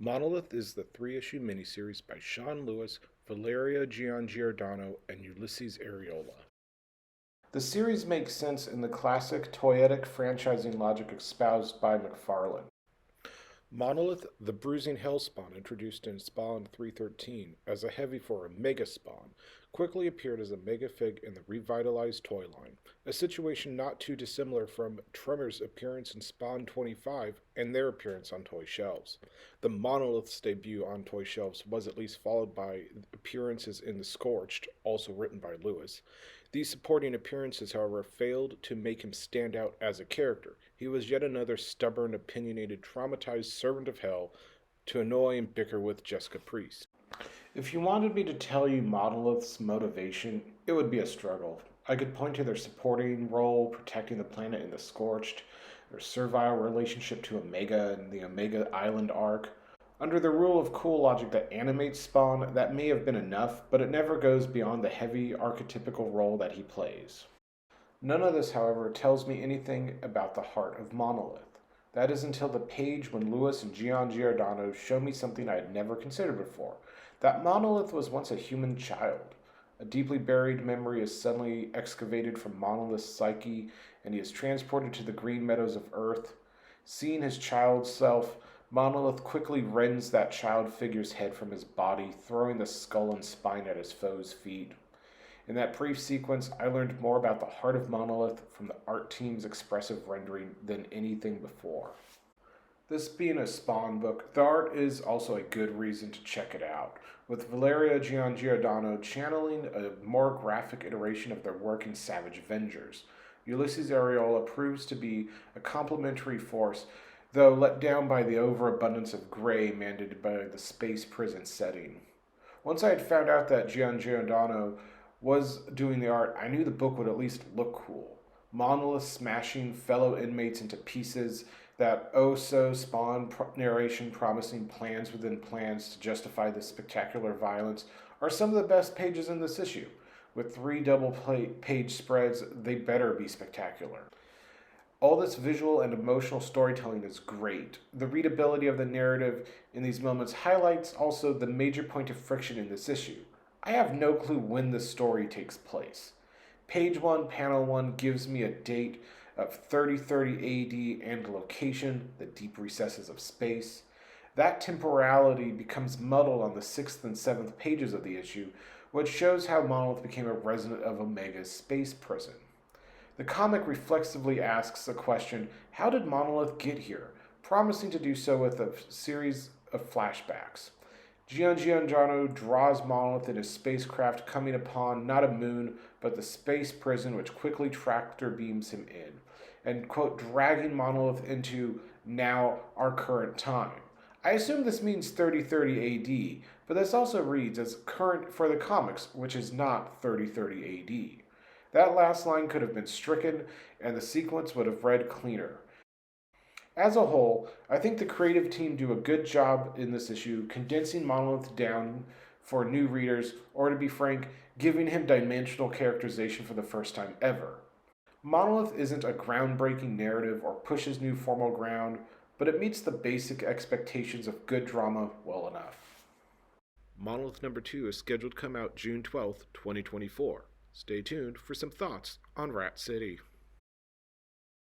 Monolith is the three-issue miniseries by Sean Lewis, Valareio Giangiodano, and Ulysses Areola. The series makes sense in the classic toyetic franchising logic espoused by McFarlane. Monolith, the bruising hellspawn introduced in Spawn 313 as a heavy for a mega spawn, quickly appeared as a mega fig in the revitalized toy line, a situation not too dissimilar from Tremor's appearance in Spawn 25 and their appearance on toy shelves. The Monolith's debut on toy shelves was at least followed by appearances in The Scorched, also written by Lewis. These supporting appearances, however, failed to make him stand out as a character. He was yet another stubborn, opinionated, traumatized servant of hell to annoy and bicker with Jessica Priest. If you wanted me to tell you Monolith's motivation, it would be a struggle. I could point to their supporting role protecting the planet in The Scorched, their servile relationship to Omega and the Omega Island arc. Under the rule of cool logic that animates Spawn, that may have been enough, but it never goes beyond the heavy, archetypical role that he plays. None of this, however, tells me anything about the heart of Monolith. That is until the page when Lewis and Giangiodano show me something I had never considered before, that Monolith was once a human child. A deeply buried memory is suddenly excavated from Monolith's psyche, and he is transported to the green meadows of Earth. Seeing his child self, Monolith quickly rends that child figure's head from his body, throwing the skull and spine at his foe's feet. In that brief sequence, I learned more about the heart of Monolith from the art team's expressive rendering than anything before. This being a Spawn book, the art is also a good reason to check it out, with Valareio Giangiodano channeling a more graphic iteration of their work in Savage Avengers. Ulysses Areola proves to be a complementary force, though let down by the overabundance of gray mandated by the space prison setting. Once I had found out that Giangiodano was doing the art, I knew the book would at least look cool. Monolith smashing fellow inmates into pieces, that oh-so-Spawn narration promising plans within plans to justify the spectacular violence, are some of the best pages in this issue. With 3 double-page spreads, they better be spectacular. All this visual and emotional storytelling is great. The readability of the narrative in these moments highlights also the major point of friction in this issue. I have no clue when the story takes place. Page 1, panel 1 gives me a date of 3030 AD and location, the deep recesses of space. That temporality becomes muddled on the 6th and 7th pages of the issue, which shows how Monolith became a resident of Omega's space prison. The comic reflexively asks the question, how did Monolith get here? Promising to do so with a series of flashbacks. Giangiodano draws Monolith in his spacecraft coming upon not a moon, but the space prison which quickly tractor beams him in, and, quote, dragging Monolith into now our current time. I assume this means 3030 AD, but this also reads as current for the comics, which is not 3030 AD. That last line could have been stricken, and the sequence would have read cleaner. As a whole, I think the creative team do a good job in this issue, condensing Monolith down for new readers, or to be frank, giving him dimensional characterization for the first time ever. Monolith isn't a groundbreaking narrative or pushes new formal ground, but it meets the basic expectations of good drama well enough. Monolith number 2 is scheduled to come out June 12th, 2024. Stay tuned for some thoughts on Rat City.